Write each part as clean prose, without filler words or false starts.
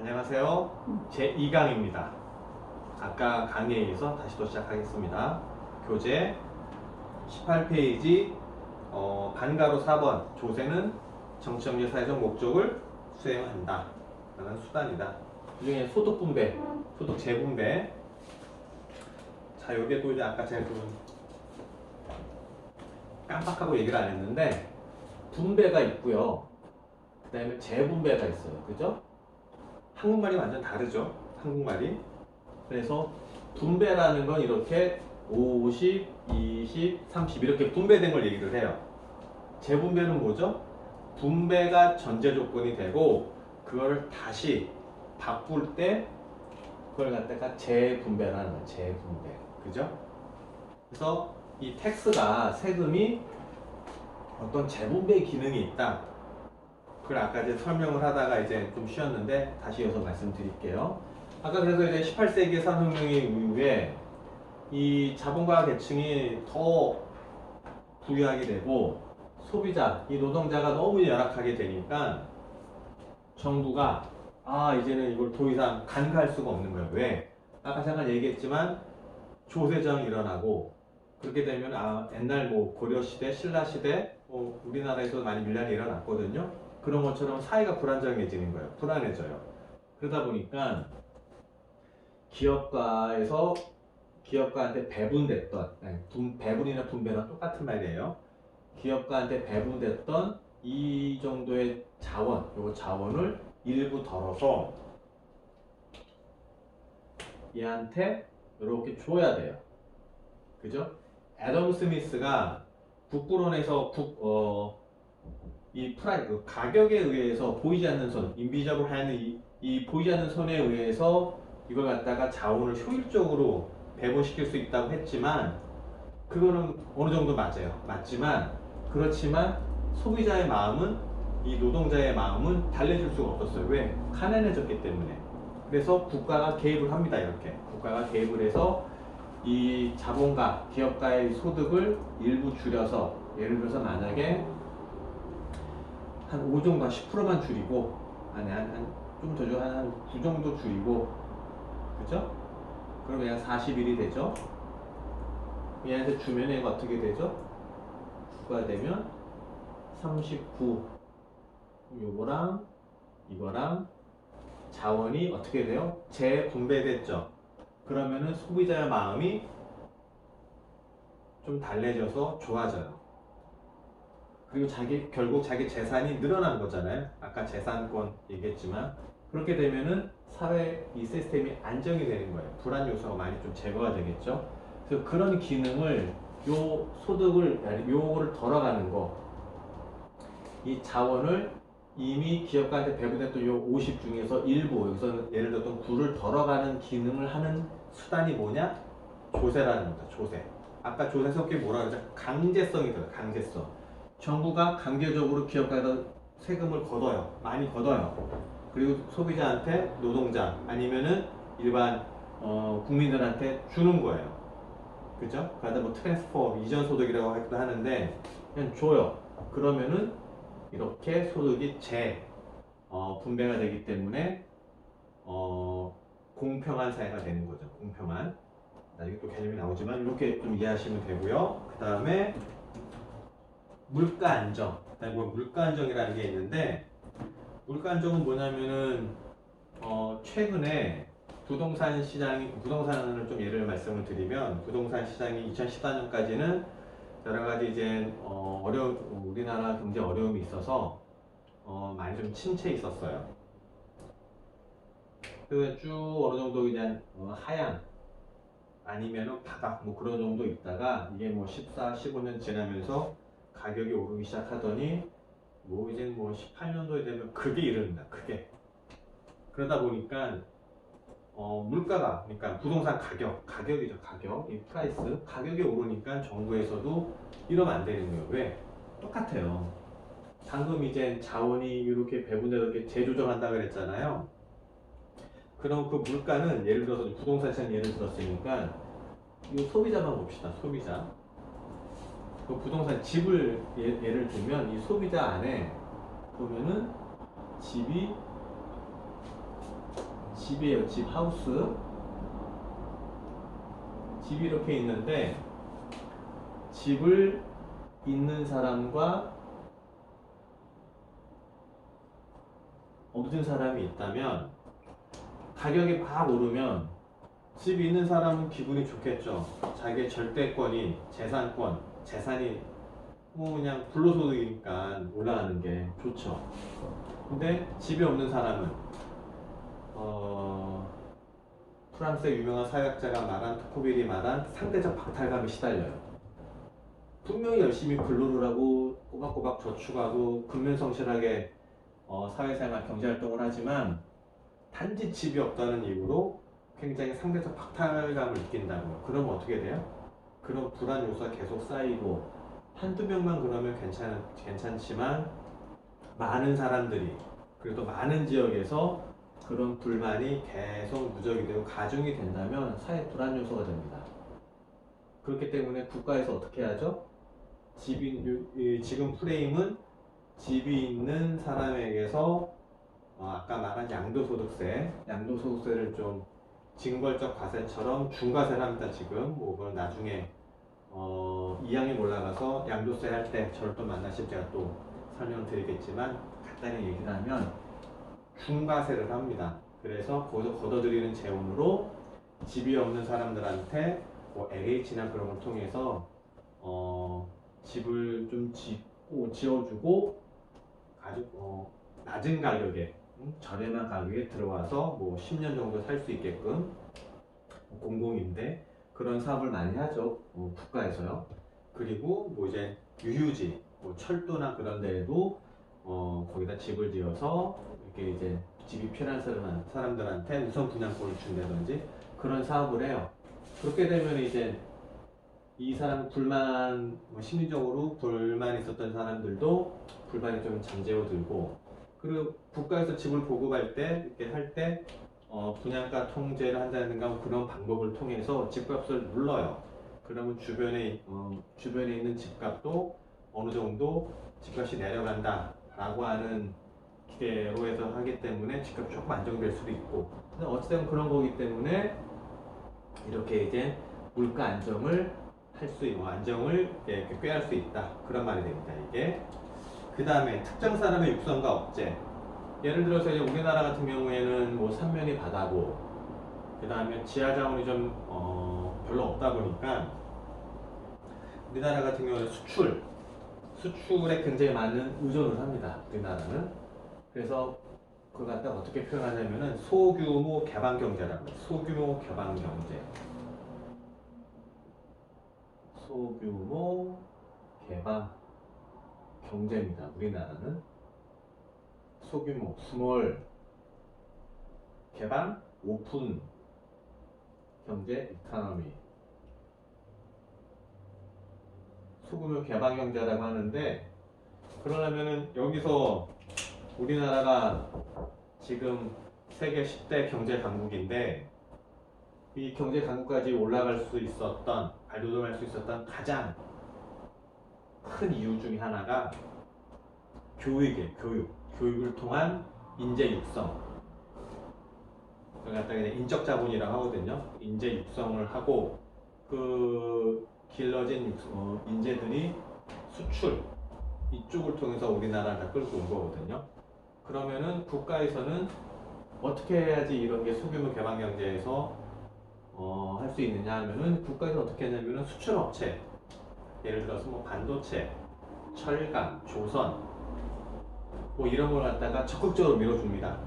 안녕하세요. 제2강입니다. 아까 강의에 이어서 다시 또 시작하겠습니다. 교재 18페이지 반가로 4번 조세는 정치형제 사회적 목적을 수행한다 라는 수단이다. 그 중에 소득 분배, 소득 재분배. 자, 요게 또 이제 아까 제가 좀 깜빡하고 얘기를 안 했는데 분배가 있고요. 그 다음에 재분배가 있어요. 그죠? 한국말이 완전 다르죠. 한국말이. 그래서 분배라는 건 이렇게 50, 20, 30 이렇게 분배된 걸 얘기를 해요. 재분배는 뭐죠? 분배가 전제 조건이 되고 그걸 다시 바꿀 때 그걸 갖다가 재분배라는 거예요. 재분배. 그죠? 그래서 이 텍스가 세금이 어떤 재분배 기능이 있다. 그걸 아까 이제 설명을 하다가 이제 좀 쉬었는데 다시 이어서 말씀드릴게요. 아까 그래서 이제 18세기 산업혁명 이후에 이 자본가 계층이 더 부유하게 되고 소비자, 이 노동자가 너무 열악하게 되니까 정부가 이제는 이걸 더 이상 간과할 수가 없는 거예요. 왜? 아까 잠깐 얘기했지만 조세정이 일어나고 그렇게 되면 옛날 뭐 고려시대, 신라시대 우리나라에서 많이 밀란이 일어났거든요. 그런 것처럼 사회가 불안정해지는 거예요. 불안해져요. 그러다 보니까 기업가한테 배분됐던, 배분이나 분배랑 똑같은 말이에요. 기업가한테 배분됐던 이 정도의 요거 자원을 일부 덜어서 얘한테 이렇게 줘야 돼요. 그죠? 애덤 스미스가 국부론에서 가격에 의해서 보이지 않는 손, 인비저블 핸드, 이 보이지 않는 손에 의해서 이걸 갖다가 자원을 효율적으로 배분시킬 수 있다고 했지만 그거는 어느 정도 맞지만 그렇지만 소비자의 마음은 이 노동자의 마음은 달래줄 수가 없었어요. 왜? 가난해졌기 때문에. 그래서 국가가 개입을 합니다. 이렇게 국가가 개입을 해서 이 자본가, 기업가의 소득을 일부 줄여서 예를 들어서 만약에 한 5 정도, 한 10%만 줄이고 좀 더 줘, 한 9 정도 줄이고 그죠? 그럼 얘가 41이 되죠? 얘한테 주면 얘가 어떻게 되죠? 9가 되면 39 요거랑 이거랑 자원이 어떻게 돼요? 재분배됐죠? 그러면은 소비자의 마음이 좀 달래져서 좋아져요. 그리고 결국 자기 재산이 늘어난 거잖아요. 아까 재산권 얘기했지만 그렇게 되면은 사회 이 시스템이 안정이 되는 거예요. 불안 요소가 많이 좀 제거가 되겠죠. 그래서 그런 기능을 요거를 덜어가는 거, 이 자원을 이미 기업가한테 배분했던 요 50 중에서 일부, 여기서는 예를 들었던 9를 덜어가는 기능을 하는 수단이 뭐냐? 조세라는 겁니다. 조세. 아까 조세 섞기 뭐라 그러죠? 강제성이 들어요. 강제성. 정부가 강제적으로 기업가에다 세금을 걷어요. 많이 걷어요. 그리고 소비자한테, 노동자 아니면은 일반 국민들한테 주는 거예요. 그죠? 그러다 뭐 트랜스퍼, 이전 소득이라고 하기도 하는데 그냥 줘요. 그러면은 이렇게 소득이 분배가 되기 때문에 공평한 사회가 되는 거죠. 공평한. 나중에 또 개념이 나오지만 이렇게 좀 이해하시면 되고요. 그 다음에 물가 안정. 물가 안정이라는 게 있는데 물가 안정은 뭐냐면은 최근에 부동산을 좀 예를 말씀을 드리면 부동산 시장이 2014년까지는 여러 가지 이제 우리나라 경제 어려움이 있어서 많이 좀 침체 있었어요. 그래서 쭉 어느 정도 그냥 하향 아니면은 바닥 뭐 그런 정도 있다가 이게 뭐 14, 15년 지나면서 가격이 오르기 시작하더니 뭐 이제 뭐 18년도에 되면 크게 이릅니다. 크게. 그러다 보니까 물가가, 그러니까 부동산 가격이죠. 이 프라이스 가격이 오르니까 정부에서도 이러면 안 되는 거예요. 왜? 똑같아요. 방금 이제 자원이 이렇게 배분되어 이렇게 재조정한다 그랬잖아요. 그럼 그 물가는 예를 들어서 부동산 시장 예를 들었으니까 이 소비자만 봅시다. 소비자. 그 부동산 집을 예를 들면 이 소비자 안에 보면은 집이 집이에요. 집, 하우스. 집이 이렇게 있는데 집을 있는 사람과 없는 사람이 있다면 가격이 막 오르면 집이 있는 사람은 기분이 좋겠죠. 자기의 절대권이 재산권, 재산이 뭐 그냥 불로소득이니까 올라가는 게 좋죠. 근데 집이 없는 사람은 프랑스의 유명한 사회학자가 말한 토코빌이 말한 상대적 박탈감에 시달려요. 분명히 열심히 근로를 하고 꼬박꼬박 저축하고 근면성실하게 사회생활 경제활동을 하지만 단지 집이 없다는 이유로 굉장히 상대적 박탈감을 느낀다고요. 그러면 어떻게 돼요? 그런 불안 요소가 계속 쌓이고 한두 명만 그러면 괜찮지만 많은 사람들이 그래도 많은 지역에서 그런 불만이 계속 누적이 되고 가중이 된다면 사회 불안 요소가 됩니다. 그렇기 때문에 국가에서 어떻게 하죠? 지금 프레임은 집이 있는 사람에게서 아까 말한 양도소득세를 좀 징벌적 과세처럼 중과세를 합니다. 지금 뭐 그건 나중에 2학년 올라가서 양도세 할 때 저를 또 만나실 제가 또 설명드리겠지만 간단히 얘기를 하면 중과세를 합니다. 그래서 거기서 걷어들이는 재원으로 집이 없는 사람들한테 뭐 LH나 그런 걸 통해서 집을 좀 지어주고 아주 낮은 가격에 저렴한 가격에 들어와서 뭐 10년 정도 살 수 있게끔 공공임대 그런 사업을 많이 하죠. 국가에서요. 그리고 뭐 이제 유휴지, 뭐 철도나 그런 데에도 거기다 집을 지어서 이렇게 이제 집이 필요한 사람들한테 우선 분양권을 준다든지 그런 사업을 해요. 그렇게 되면 이제 이 사람 심리적으로 불만이 있었던 사람들도 불만이 좀 잠재워들고, 그리고 국가에서 집을 보급할 때, 이렇게 할 때, 분양가 통제를 한다든가 그런 방법을 통해서 집값을 눌러요. 그러면 주변에 있는 집값도 어느 정도 집값이 내려간다 라고 하는 기대로 해서 하기 때문에 집값이 조금 안정될 수도 있고, 근데 어쨌든 그런 거기 때문에 이렇게 이제 물가 안정을 안정을 이렇게 꾀할 수 있다. 그런 말이 됩니다. 이게. 그 다음에 특정 사람의 육성과 억제. 예를 들어서 이제 우리나라 같은 경우에는 뭐 삼면이 바다고, 그 다음에 지하 자원이 좀 별로 없다 보니까 우리나라 같은 경우는 수출에 굉장히 많은 의존을 합니다. 우리나라는. 그래서 그걸 갖다 어떻게 표현하냐면은 소규모 개방 경제라고 해요. 소규모 개방 경제. 소규모 개방 경제입니다. 우리나라는 소규모, 스몰, 개방, 오픈 경제, 이코노미. 소규모 개방 경제라고 하는데, 그러려면은 여기서 우리나라가 지금 세계 10대 경제 강국인데, 이 경제 강국까지 올라갈 수 있었던, 발돋움할 수 있었던 가장 큰 이유 중에 하나가 교육을 통한 인재 육성. 그걸 갖다가 인적 자본이라고 하거든요. 인재 육성을 하고 그 길러진 인재들이 수출 이쪽을 통해서 우리나라를 끌고 온 거거든요. 그러면은 국가에서는 어떻게 해야지 이런 게 소규모 개방 경제에서 할 수 있느냐 하면은 국가에서 어떻게 하냐면은 수출 업체, 예를 들어서 뭐 반도체, 철강, 조선 뭐 이런 걸 갖다가 적극적으로 밀어줍니다.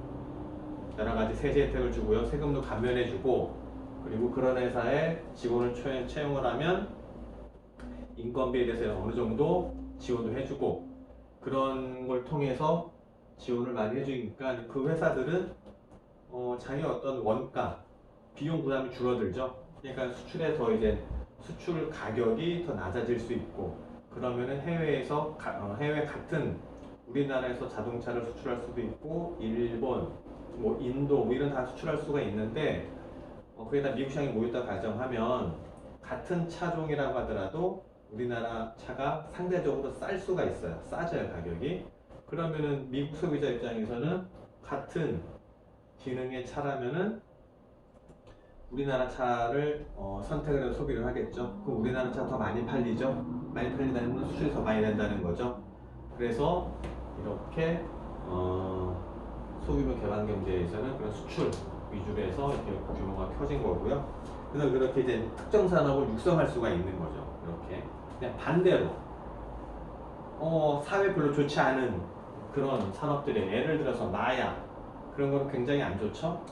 여러 가지 세제 혜택을 주고요, 세금도 감면해주고, 그리고 그런 회사에 직원을 채용을 하면 인건비에 대해서 어느 정도 지원도 해주고, 그런 걸 통해서 지원을 많이 해주니까 그 회사들은 자기 어떤 원가, 비용 부담이 줄어들죠. 그러니까 수출에 더 이제 수출 가격이 더 낮아질 수 있고, 그러면은 해외 같은 우리나라에서 자동차를 수출할 수도 있고, 일본, 뭐 인도 뭐 이런 다 수출할 수가 있는데, 거기다 미국 시장이 모였다 가정하면 같은 차종이라고 하더라도 우리나라 차가 상대적으로 쌀 수가 있어요. 싸져요, 가격이. 그러면은 미국 소비자 입장에서는 같은 기능의 차라면은 우리나라 차를 선택을 해서 소비를 하겠죠. 그럼 우리나라 차 더 많이 팔리죠. 많이 팔리다는 건 수출이 더 많이 된다는 거죠. 그래서 이렇게 소규모 개발 경제에서는 그런 수출 위주로 해서 이렇게 규모가 커진 거고요. 그래서 그렇게 이제 특정 산업을 육성할 수가 있는 거죠. 이렇게. 그냥 반대로 사회 별로 좋지 않은 그런 산업들이 예를 들어서 마약 그런 거는 굉장히 안 좋죠.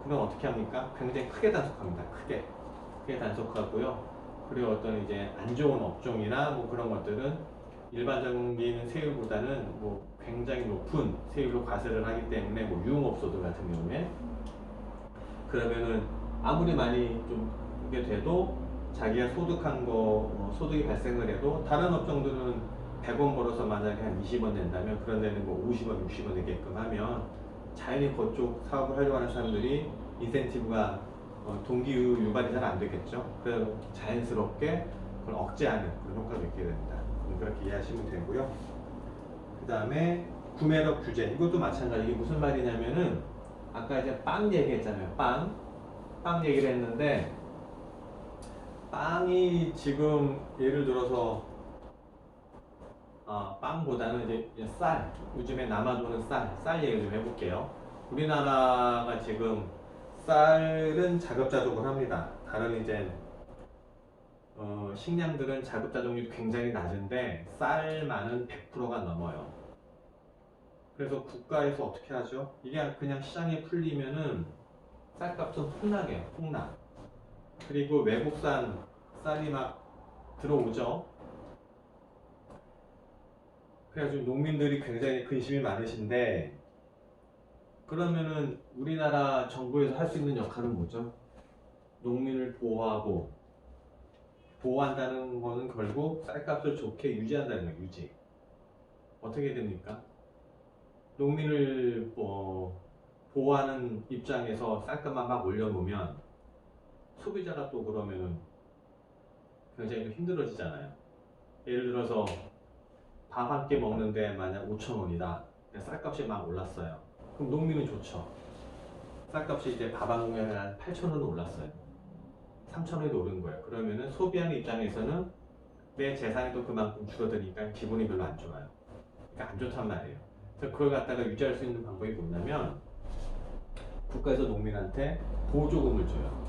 그럼 어떻게 합니까? 굉장히 크게 단속합니다. 크게 단속하고요. 그리고 어떤 이제 안 좋은 업종이나 뭐 그런 것들은 일반적인 세율보다는 뭐 굉장히 높은 세율로 과세를 하기 때문에 뭐 유흥업소들 같은 경우에 그러면은 아무리 많이 좀 그게 돼도 자기가 소득한 거 소득이 발생을 해도 다른 업종들은 100원 벌어서 만약에 한 20원 낸다면 그런 데는 뭐 50원, 60원 내게끔 하면 자연히 그쪽 사업을 하려고 하는 사람들이 인센티브가 동기 유발이 잘 안 되겠죠. 그래서 자연스럽게 그걸 억제하는 그런 효과가 있게 됩니다. 그렇게 이해하시면 되고요. 그 다음에 구매력 규제 이것도 마찬가지. 이게 무슨 말이냐면은 아까 이제 빵 얘기했잖아요. 빵 얘기를 했는데 빵이 지금 예를 들어서 빵보다는 이제 쌀, 요즘에 남아도는 쌀 얘기 좀 해볼게요. 우리나라가 지금 쌀은 자급자족을 합니다. 다른 이제 식량들은 자급자족률이 굉장히 낮은데 쌀만은 100%가 넘어요. 그래서 국가에서 어떻게 하죠? 이게 그냥 시장에 풀리면은 쌀값은 폭락. 그리고 외국산 쌀이 막 들어오죠. 그래가지고 농민들이 굉장히 근심이 많으신데 그러면은 우리나라 정부에서 할 수 있는 역할은 뭐죠? 농민을 보호한다는 거는 결국 쌀값을 좋게 유지한다는 거예요. 유지. 어떻게 됩니까? 농민을 보호하는 입장에서 쌀값만 막 올려놓으면 소비자가 또 그러면은 굉장히 좀 힘들어지잖아요. 예를 들어서 밥 한 끼 먹는데 만약 5,000원이다. 쌀값이 막 올랐어요. 그럼 농민은 좋죠. 쌀값이 이제 밥 한 공기에 한 8,000원은 올랐어요. 3,000원이 오른 거예요. 그러면은 소비하는 입장에서는 내 재산이 또 그만큼 줄어드니까 기분이 별로 안 좋아요. 그러니까 안 좋단 말이에요. 그래서 그걸 갖다가 유지할 수 있는 방법이 뭐냐면 국가에서 농민한테 보조금을 줘요.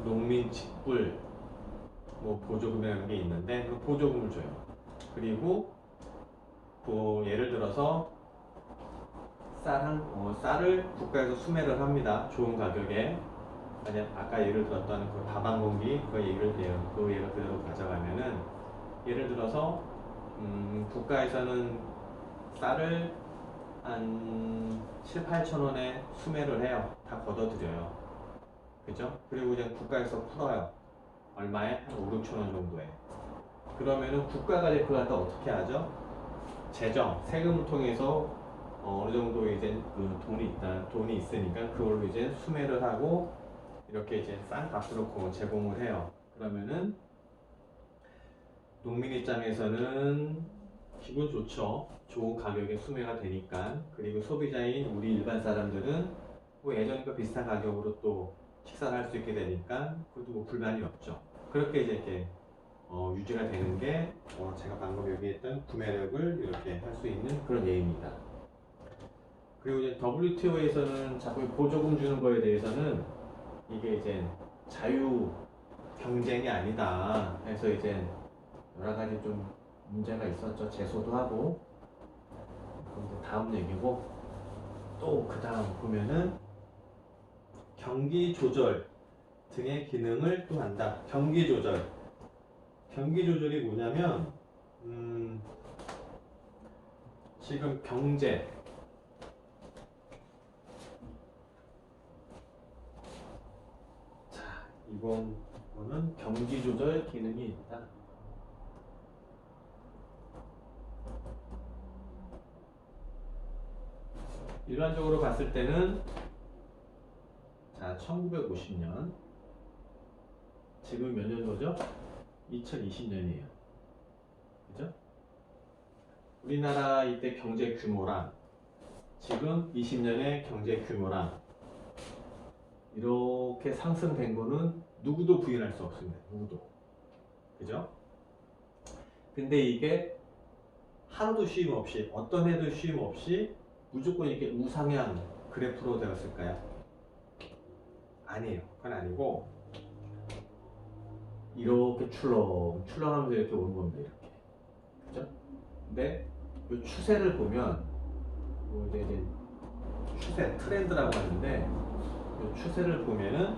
농민 직불 뭐 보조금이라는 게 있는데 그 보조금을 줘요. 그리고 예를 들어서 쌀을 국가에서 수매를 합니다. 좋은 가격에. 만약 아까 예를 들었던 그 밥 한 공기 그 예를 그대로 가져가면은 예를 들어서 국가에서는 쌀을 한 7, 8천 원에 수매를 해요. 다 걷어들여요. 그죠? 그리고 이제 국가에서 풀어요. 얼마에? 한 5, 6천 원 정도에. 그러면은 국가가 이제 그걸 갖다 어떻게 하죠? 세금을 통해서 어느 정도 이제 그 돈이 있으니까 그걸로 이제 수매를 하고 이렇게 이제 싼 값으로 제공을 해요. 그러면은 농민 입장에서는 기분 좋죠. 좋은 가격에 수매가 되니까. 그리고 소비자인 우리 일반 사람들은 뭐 예전과 비슷한 가격으로 또 식사를 할 수 있게 되니까 그것도 뭐 불만이 없죠. 그렇게 이제 이렇게 유지가 되는 게 제가 방금 얘기했던 구매력을 이렇게 할 수 있는 그런 예입니다. 그리고 이제 WTO에서는 자꾸 보조금 주는 거에 대해서는 이게 이제 자유 경쟁이 아니다 해서 이제 여러 가지 좀 문제가 있었죠. 제소도 하고. 그럼 다음 얘기고 또 그 다음 보면은 경기 조절 등의 기능을 또 한다. 경기 조절이 뭐냐면 지금 경제 이거는 경기 조절 기능이 있다. 일반적으로 봤을 때는 1950년 지금 몇 년도죠? 2020년이에요. 그죠? 우리나라 이때 경제 규모랑 지금 20년의 경제 규모랑 이렇게 상승된 거는 누구도 부인할 수 없습니다. 누구도. 그죠? 근데 이게 하루도 쉼 없이, 어떤 해도 쉼 없이 무조건 이렇게 우상향 그래프로 되었을까요? 아니에요. 그건 아니고 이렇게 출렁하면서 이렇게 오는 겁니다. 이렇게. 그죠? 근데 이 추세를 보면 이제 추세, 트렌드라고 하는데 이 추세를 보면은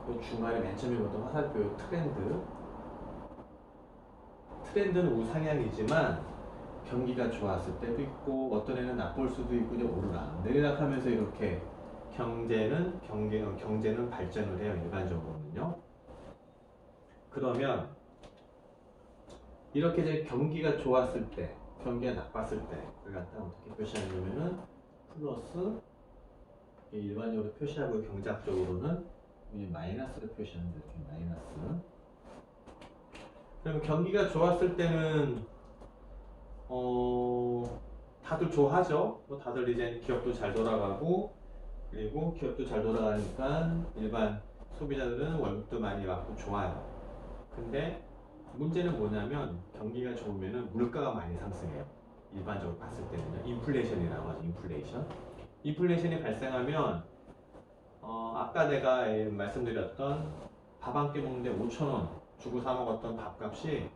이 중간에 맨 처음에 봤던 화살표 트렌드는 우상향이지만 경기가 좋았을 때도 있고 어떤 애는 나쁠 수도 있고 이제 오르락 내리락 하면서 이렇게 경제는 발전을 해요. 일반적으로는요. 그러면 이렇게 이제 경기가 좋았을 때 경기가 나빴을 때 그걸 갖다 어떻게 표시하냐면은 플러스 일반적으로 표시하고 경제학적으로는 마이너스를 표시하는데 이렇게 마이너스. 그러면 경기가 좋았을 때는 다들 좋아하죠. 뭐 다들 이제 기업도 잘 돌아가고 그리고 기업도 잘 돌아가니까 일반 소비자들은 월급도 많이 받고 좋아요. 근데 문제는 뭐냐면 경기가 좋으면 물가가 많이 상승해요. 일반적으로 봤을 때는요. 인플레이션이라고 하죠. 인플레이션이 발생하면 아까 내가 말씀드렸던 밥 한 끼 먹는데 5,000원 주고 사 먹었던 밥값이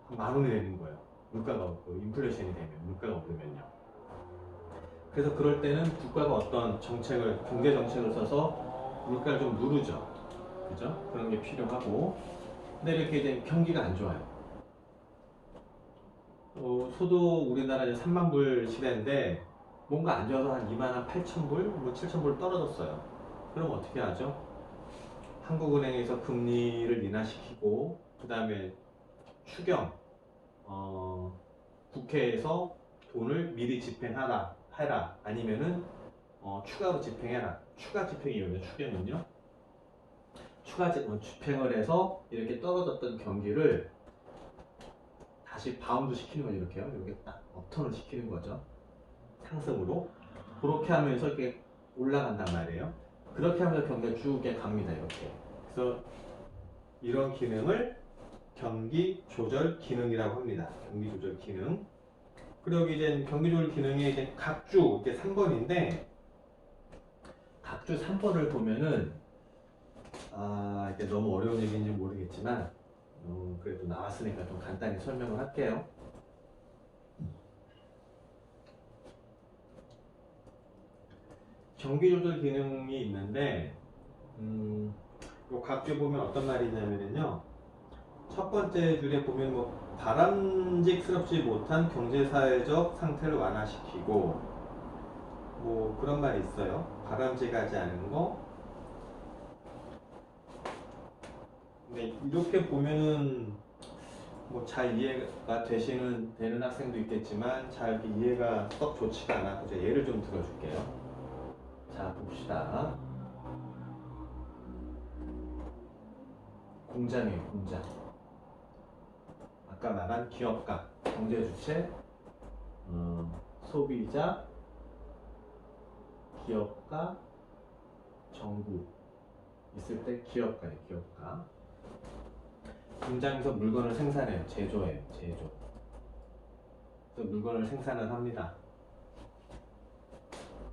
한 10,000원이 되는 거예요. 물가가 인플레이션이 되면 물가가 오르면요. 그래서 그럴 때는 국가가 어떤 경제 정책을 써서 물가를 좀 누르죠. 그죠? 그런 게 필요하고. 근데 이렇게 이제 경기가 안 좋아요. 소득 우리나라 이제 3만 불 시대인데 뭔가 안 좋아서 한 2만 8천 불, 뭐 7천 불 떨어졌어요. 그럼 어떻게 하죠? 한국은행에서 금리를 인하시키고 그 다음에 추경, 국회에서 돈을 미리 해라. 아니면은 추가로 집행해라. 추가 집행이거든요. 추경은요. 집행을 해서 이렇게 떨어졌던 경기를 다시 바운드 시키는 거죠. 이렇게요. 이렇게 딱 업턴을 시키는 거죠. 상승으로. 그렇게 하면서 이렇게 올라간단 말이에요. 그렇게 하면서 경기가 쭉 이렇게 갑니다. 이렇게. 그래서 이런 기능을 경기 조절 기능이라고 합니다. 경기 조절 기능. 그리고 이제 경기 조절 기능의 이제 각주 이게 3번인데 각주 3번을 보면은 이게 너무 어려운 얘기인지 모르겠지만 그래도 나왔으니까 좀 간단히 설명을 할게요. 경기 조절 기능이 있는데 요 각주에 보면 어떤 말이 있냐면요. 첫 번째 줄에 보면 뭐 바람직스럽지 못한 경제사회적 상태를 완화시키고 뭐 그런 말이 있어요. 바람직하지 않은 거. 근데 이렇게 보면은 뭐 잘 이해가 되는 학생도 있겠지만 잘 이해가 썩 좋지가 않아. 이제 예를 좀 들어줄게요. 자, 봅시다. 공장이에요, 공장. 아까 말한 기업가, 경제 주체, 소비자, 기업가, 정부 있을 때 기업가예요, 기업가. 공장에서 물건을 생산해요, 제조해요, 제조. 그래서 물건을 생산을 합니다.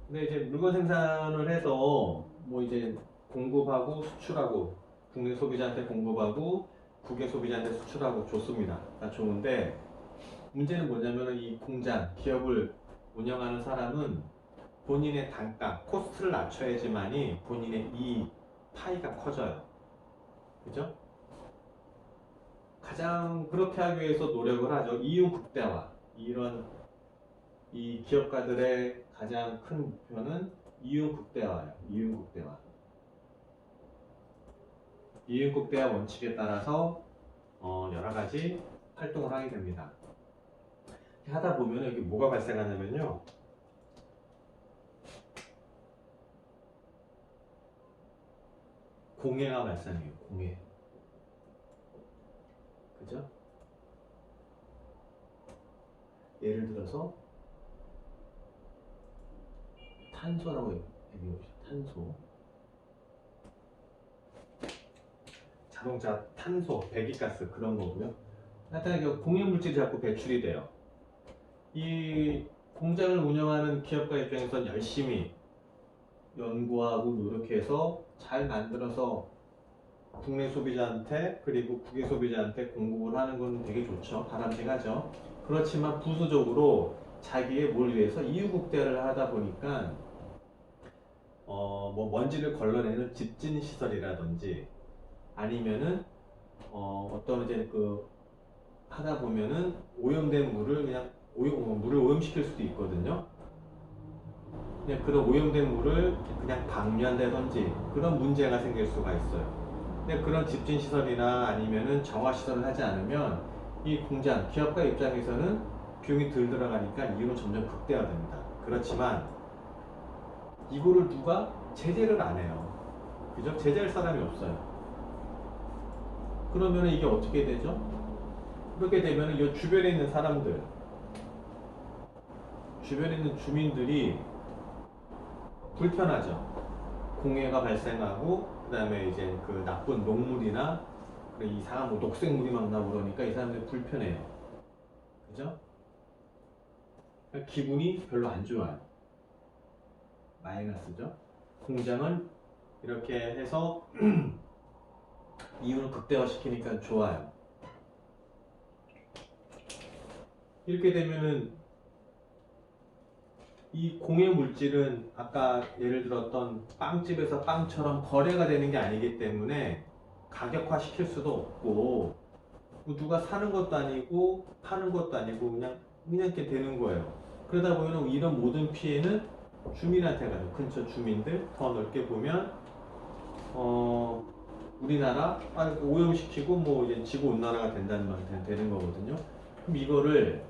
근데 이제 물건 생산을 해서 뭐 이제 공급하고 수출하고 국내 소비자한테 공급하고 국외 소비자한테 수출하고 좋습니다. 다 좋은데 문제는 뭐냐면 이 공장, 기업을 운영하는 사람은 본인의 단가, 코스트를 낮춰야지만이 본인의 이 파이가 커져요. 그죠? 가장 그렇게 하기 위해서 노력을 하죠. 이윤 극대화. 이 기업가들의 가장 큰 목표는 이윤 극대화예요. 이윤 극대화. 이윤 극대화 원칙에 따라서 여러 가지 활동을 하게 됩니다. 하다 보면 여기 뭐가 발생하냐면요. 공해가 발생해요. 공해. 그죠? 예를 들어서 탄소라고 얘기해 봅시다. 탄소. 자동차 탄소, 배기가스 그런 거고요. 하여튼 공해물질이 자꾸 배출이 돼요. 이 공장을 운영하는 기업가 입장에선 열심히 연구하고 노력해서 잘 만들어서 국내 소비자한테 그리고 국외 소비자한테 공급을 하는 건 되게 좋죠. 바람직하죠. 그렇지만 부수적으로 자기의 뭘 위해서 이유국대를 하다 보니까 뭐 먼지를 걸러내는 집진 시설이라든지 아니면은 어떤 이제 하다 보면은 오염된 물을 그냥 물을 오염시킬 수도 있거든요. 그냥 그런 오염된 물을 그냥 방류한다든지 그런 문제가 생길 수가 있어요. 근데 그런 집진 시설이나 아니면은 정화 시설을 하지 않으면 이 공장 기업가 입장에서는 비용이 덜 들어가니까 이윤은 점점 극대화됩니다. 그렇지만 이거를 누가 제재를 안 해요. 그죠? 제재할 사람이 없어요. 그러면 이게 어떻게 되죠? 그렇게 되면 이 주변에 있는 사람들, 주변에 있는 주민들이 불편하죠. 공해가 발생하고 그 다음에 이제 그 나쁜 녹물이나 이상한 뭐 녹색물이 막 나오고 그러니까 이 사람들이 불편해요. 그죠? 그러니까 기분이 별로 안 좋아요. 마이너스죠. 공장을 이렇게 해서 이윤을 극대화시키니까 좋아요. 이렇게 되면은 이 공해 물질은 아까 예를 들었던 빵집에서 빵처럼 거래가 되는 게 아니기 때문에 가격화 시킬 수도 없고 뭐 누가 사는 것도 아니고 파는 것도 아니고 그냥 이렇게 되는 거예요. 그러다 보면 이런 모든 피해는 주민한테 가요. 근처 주민들 더 넓게 보면 우리나라 오염시키고 뭐 이제 지구 온난화가 된다는 말 되는 거거든요. 그럼 이거를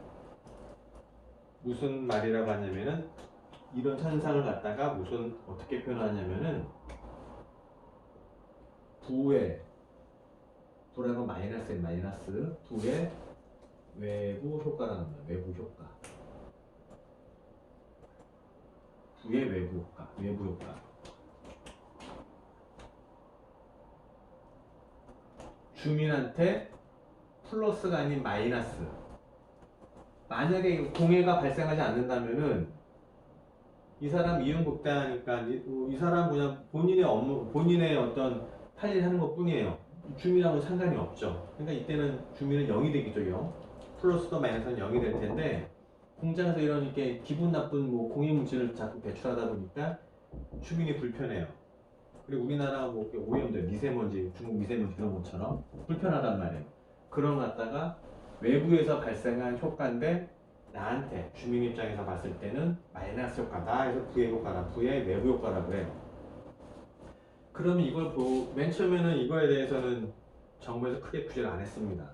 무슨 말이라고 하냐면은 이런 현상을 갖다가 무슨 어떻게 표현하냐면은 부라고 마이너스 부의 외부 효과라는 거예요. 외부 효과. 부의 외부 효과. 주민한테 플러스가 아닌 마이너스. 만약에 공해가 발생하지 않는다면은 이 사람 이윤극대하니까 이 사람 그냥 본인의 업무, 본인의 어떤 할 일 하는 것 뿐이에요. 주민하고는 상관이 없죠. 그러니까 이때는 주민은 0이 되겠죠, 0. 플러스도 마이너스는 0이 될 텐데 공장에서 이런 이렇게 기분 나쁜 뭐 공해 물질을 자꾸 배출하다 보니까 주민이 불편해요. 그리고 우리나라 뭐 오염돼 미세먼지, 중국 미세먼지 그런 것처럼 불편하단 말이에요. 그런 거 갖다가 외부에서 발생한 효과인데 나한테 주민 입장에서 봤을 때는 마이너스 효과다 해서 부의 효과라, 부의 외부 효과라고 해요. 그러면 이걸 맨 처음에는 이거에 대해서는 정부에서 크게 규제를 안 했습니다.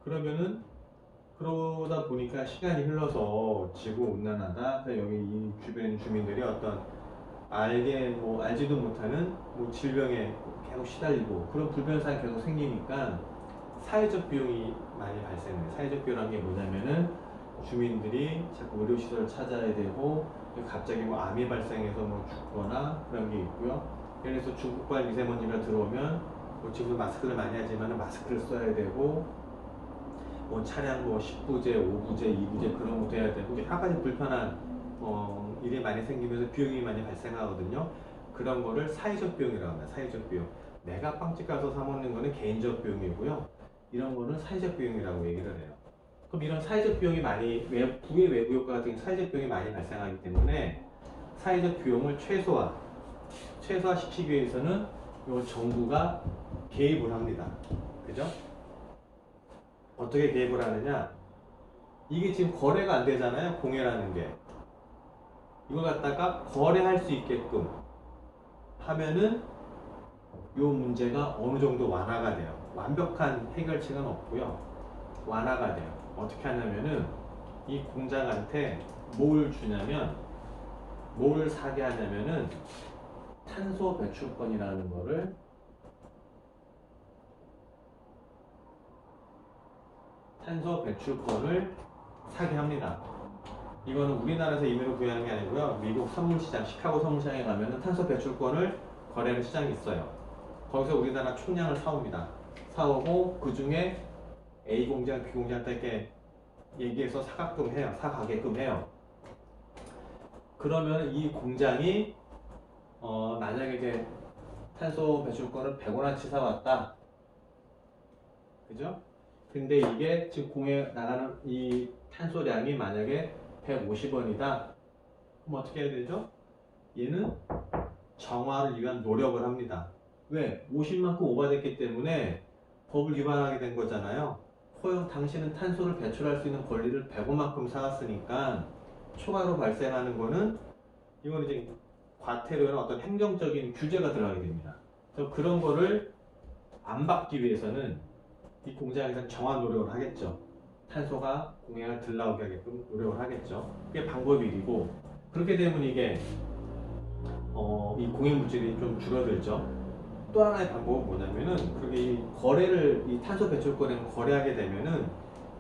그러면은 그러다 보니까 시간이 흘러서 지구 온난화다. 여기 이 주변 주민들이 어떤 알지도 못하는 뭐 질병에 계속 시달리고 그런 불변사가 계속 생기니까 사회적 비용이 많이 발생해요. 사회적 비용이라는 게 뭐냐면은 주민들이 자꾸 의료시설을 찾아야 되고 갑자기 뭐 암이 발생해서 뭐 죽거나 그런 게 있고요. 예를 들어서 중국발 미세먼지가 들어오면 뭐 지금도 마스크를 많이 하지만 마스크를 써야 되고 뭐 차량 뭐 10부제, 5부제, 2부제 그런 것도 해야 되고 여러 가지 불편한 일이 많이 생기면서 비용이 많이 발생하거든요. 그런 거를 사회적 비용이라고 합니다. 사회적 비용. 내가 빵집 가서 사 먹는 거는 개인적 비용이고요. 이런 거는 사회적 비용이라고 얘기를 해요. 그럼 이런 사회적 비용이 많이 부의 외부 효과 같은 사회적 비용이 많이 발생하기 때문에 사회적 비용을 최소화시키기 위해서는 이 정부가 개입을 합니다. 그죠? 어떻게 개입을 하느냐? 이게 지금 거래가 안 되잖아요. 공해라는 게. 이걸 갖다가 거래할 수 있게끔 하면은 이 문제가 어느 정도 완화가 돼요. 완벽한 해결책은 없고요. 완화가 돼요. 어떻게 하냐면은 이 공장한테 뭘 주냐면 뭘 사게 하냐면은 탄소 배출권이라는 거를 사게 합니다. 이거는 우리나라에서 임의로 부여하는 게 아니고요. 미국 선물시장, 시카고 선물시장에 가면은 탄소 배출권을 거래하는 시장이 있어요. 거기서 우리나라 총량을 사옵니다. 사오고 그 중에 A 공장, B 공장 이렇게 얘기해서 사가게끔 해요. 그러면 이 공장이 만약에 이제 탄소 배출권을 100원어치 사왔다. 그죠? 근데 이게 지금 공해 나가는 이 탄소량이 만약에 150원이다. 그럼 어떻게 해야 되죠? 얘는 정화를 위한 노력을 합니다. 왜? 50만큼 오버됐기 때문에 법을 위반하게 된 거잖아요. 당신은 탄소를 배출할 수 있는 권리를 100원만큼 사왔으니까 초과로 발생하는 거는 이거는 이제 과태료나 어떤 행정적인 규제가 들어가게 됩니다. 그래서 그런 거를 안 받기 위해서는 이 공장에서 정화 노력을 하겠죠. 탄소가 공해가 덜 나오게 하게끔 노력을 하겠죠. 그게 방법이 1이고 그렇게 되면 이게 이 공해 물질이 좀 줄어들죠. 또 하나의 방법은 뭐냐면은 그게 이 탄소 배출권을 거래하게 되면은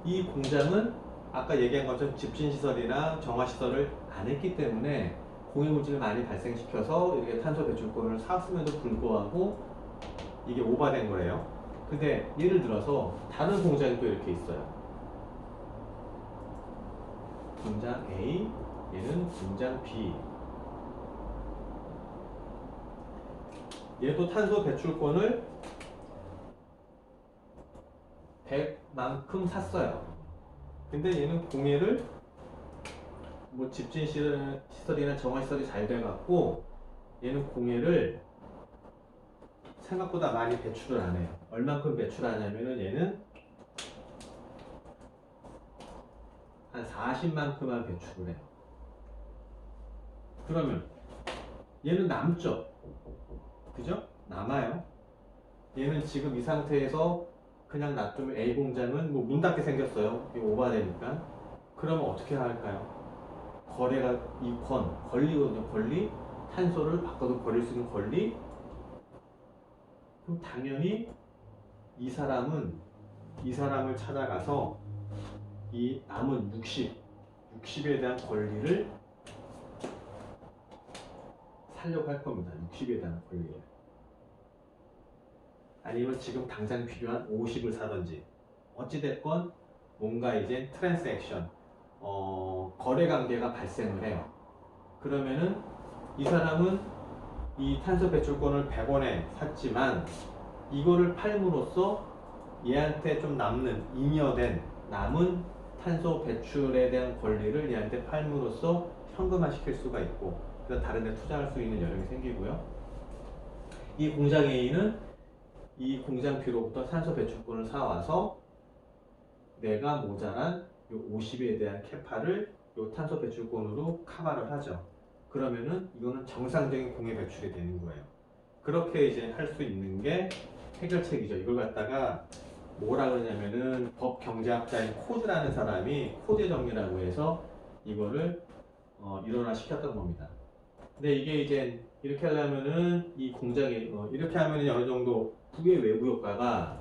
이 공장은 아까 얘기한 것처럼 집진 시설이나 정화 시설을 안 했기 때문에 공해 물질을 많이 발생시켜서 이렇게 탄소 배출권을 샀음에도 불구하고 이게 오버된 거예요. 근데 예를 들어서 다른 공장이 또 이렇게 있어요. 공장 A, 얘는 공장 B. 얘도 탄소 배출권을 100만큼 샀어요. 근데 얘는 공해를 뭐 집진 시설이나 정화 시설이 잘 돼갖고 얘는 공해를 생각보다 많이 배출을 안 해요. 얼만큼 배출하냐면은 얘는 한 40만큼만 배출을 해요. 그러면 얘는 남죠? 그죠? 남아요. 얘는 지금 이 상태에서 그냥 놔두면 A 공장은 뭐 문 닫게 생겼어요. 이거 오버되니까. 그러면 어떻게 할까요? 거래가 권리거든요. 권리. 탄소를 바꿔서 버릴 수 있는 권리. 그럼 당연히 이 사람을 찾아가서 이 남은 60에 대한 권리를 살려고 할 겁니다. 60에 대한 권리를. 아니면 지금 당장 필요한 50을 사든지. 어찌됐건 뭔가 이제 트랜스액션, 거래 관계가 발생을 해요. 그러면은 이 사람은 이 탄소 배출권을 100원에 샀지만 이거를 팔므로써 얘한테 좀 남은 탄소 배출에 대한 권리를 얘한테 팔므로써 현금화 시킬 수가 있고 그래서 다른 데 투자할 수 있는 여력이 생기고요. 이 공장 A는 이 공장 B로부터 탄소 배출권을 사와서 내가 모자란 요 50에 대한 캐파를 요 탄소 배출권으로 커버를 하죠. 그러면은 이거는 정상적인 공해 배출이 되는 거예요. 그렇게 이제 할 수 있는 게 해결책이죠. 이걸 갖다가 뭐라 그러냐면은 법 경제학자인 코드라는 사람이 코드 정리라고 해서 이거를 일원화 시켰던 겁니다. 근데 이게 이제 이렇게 하려면은 이 공장에 이렇게 하면은 어느 정도 부의 외부 효과가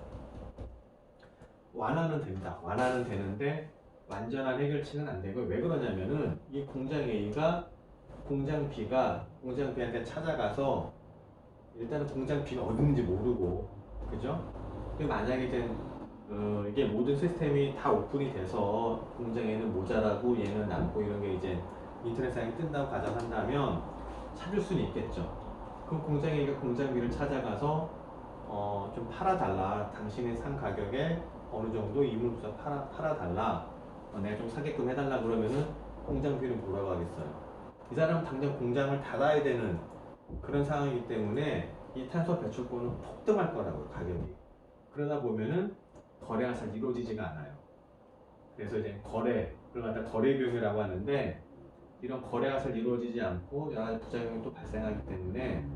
완화는 됩니다. 완화는 되는데 완전한 해결책은 안 되고 왜 그러냐면은 이 공장 A가 공장 B한테 찾아가서 일단은 공장 B가 어디 있는지 모르고 그죠? 만약에 이제 이게 모든 시스템이 다 오픈이 돼서 공장 A는 모자라고 얘는 남고 이런 게 이제 인터넷상에 뜬다고 가정한다면 찾을 수는 있겠죠. 그럼 공장 A가 공장 B를 찾아가서 좀 팔아달라. 당신의 산 가격에 어느 정도 이물부터 팔아달라. 내가 좀 사게끔 해달라 그러면은 공장 B는 뭐라고 하겠어요? 이 사람은 당장 공장을 닫아야 되는 그런 상황이기 때문에 이 탄소 배출권은 폭등할 거라고요, 가격이. 그러다 보면은 거래가 잘 이루어지지가 않아요. 그래서 이제 거래를 갖다 거래 비용이라고 하는데 이런 거래가 잘 이루어지지 않고 여러 가지 부작용이 또 발생하기 때문에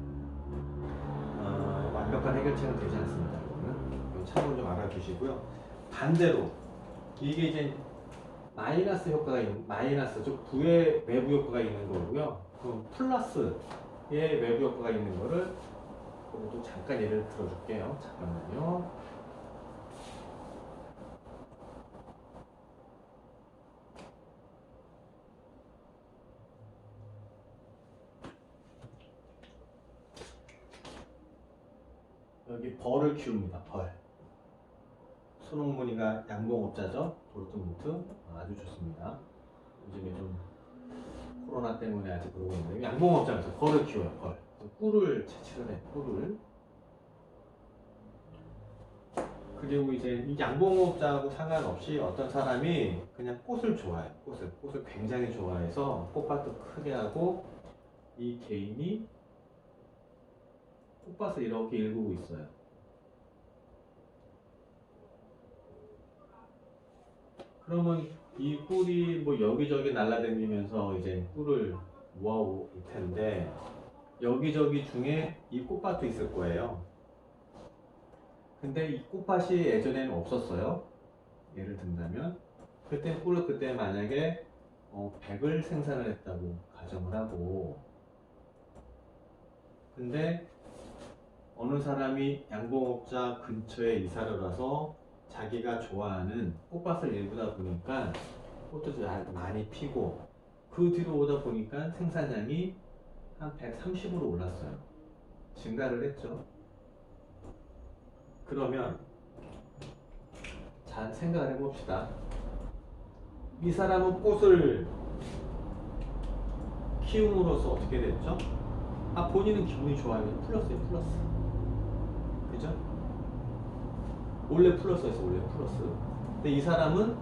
완벽한 해결책은 되지 않습니다. 이거는 참고로 좀 알아주시고요. 반대로 이게 이제 마이너스 효과가 있는 즉 부의 외부 효과가 있는 거고요. 그럼 플러스의 외부 효과가 있는 거를 또 잠깐 예를 들어줄게요. 잠깐만요. 여기 벌을 키웁니다. 벌. 수능무늬가 양봉업자죠. 도르트문트 아주 좋습니다. 요즘에 좀 코로나 때문에 아직 그러고 있는데 양봉업자에서 벌을 키워요. 벌. 꿀을 채취를 해. 꿀을. 그리고 이제 이 양봉업자하고 상관없이 어떤 사람이 그냥 꽃을 좋아해요. 꽃을 굉장히 좋아해서 꽃밭도 크게 하고 이 개인이 꽃밭을 이렇게 일구고 있어요. 그러면 이 꿀이 뭐 여기저기 날아다니면서 이제 꿀을 모아올 텐데 여기저기 중에 이 꽃밭도 있을 거예요. 근데 이 꽃밭이 예전에는 없었어요. 예를 든다면 그때 만약에 100을 생산을 했다고 가정을 하고 근데 어느 사람이 양봉업자 근처에 이사를 와서 자기가 좋아하는 꽃밭을 일구다 보니까 꽃도 많이 피고 그 뒤로 오다 보니까 생산량이 한 130으로 올랐어요. 증가를 했죠. 그러면 잘 생각을 해봅시다. 이 사람은 꽃을 키움으로써 어떻게 됐죠? 본인은 기분이 좋아요. 플러스예요, 플러스. 그죠? 원래 플러스였어, 원래 플러스. 근데 이 사람은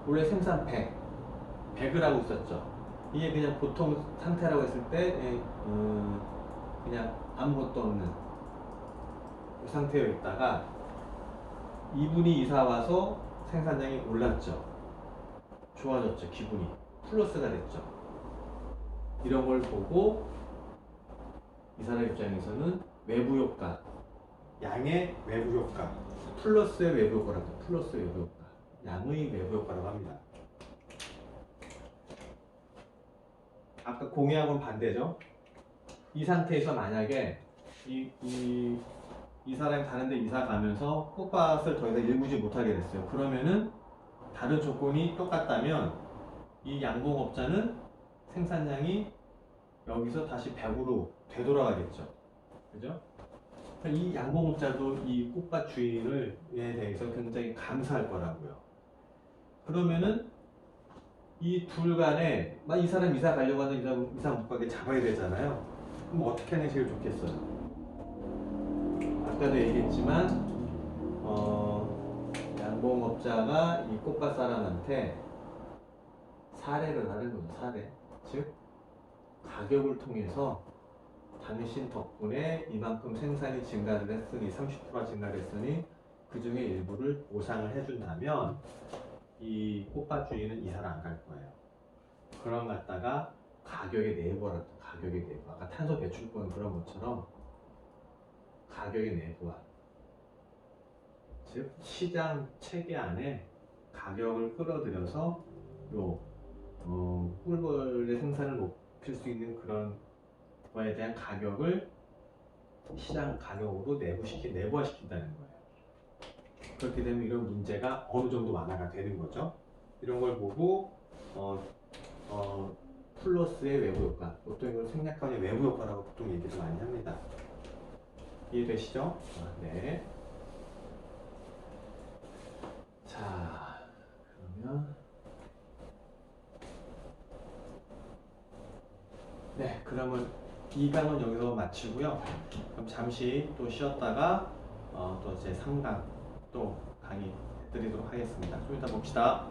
원래 생산 100을 하고 있었죠. 이게 그냥 보통 상태라고 했을 때, 그냥 아무것도 없는 그 상태에 있다가 이분이 이사 와서 생산량이 올랐죠. 좋아졌죠, 기분이. 플러스가 됐죠. 이런 걸 보고 이 사람 입장에서는 외부 효과, 양의 외부 효과, 플러스의 외부 효과라고 합니다. 플러스 외부 효과, 양의 외부 효과라고 합니다. 아까 공유하고는 반대죠. 이 상태에서 만약에 이 사람이 다른 데 이사 가면서 꽃밭을 더 이상 일구지 못하게 됐어요. 그러면은 다른 조건이 똑같다면 이 양봉업자는 생산량이 여기서 다시 100으로 되돌아가겠죠. 그죠? 이 양봉업자도 이 꽃밭 주인에 대해서 굉장히 감사할 거라고요. 그러면은 이 둘 간에 이 사람 이사 가려고 하는 이사 못 가게 잡아야 되잖아요. 그럼 어떻게 하는 게 제일 좋겠어요? 아까도 얘기했지만 양봉업자가 이 꽃밭 사람한테 사례를 하는 거죠. 사례. 즉 가격을 통해서 당신 덕분에 이만큼 생산이 증가를 했으니 30% 증가를 했으니 그 중에 일부를 보상을 해준다면 이 꽃밭 주인은 이사를 안 갈 거예요. 그럼 갖다가 가격의 내부화라 가격의 내부. 아까 탄소 배출권 그런 것처럼 가격의 내부화. 즉 시장 체계 안에 가격을 끌어들여서 꿀벌의 생산을 높일 수 있는 그런 거에 대한 가격을 시장 가격으로 내부화시킨다는 거예요. 그렇게 되면 이런 문제가 어느 정도 완화가 되는 거죠. 이런 걸 보고 플러스의 외부 효과, 보통 이걸 생략하면 외부 효과라고 보통 얘기를 많이 합니다. 이해되시죠? 네. 자, 그러면 네, 그러면 2강은 여기서 마치고요. 그럼 잠시 또 쉬었다가 또 제 3강 또 강의 해드리도록 하겠습니다. 좀 이따 봅시다.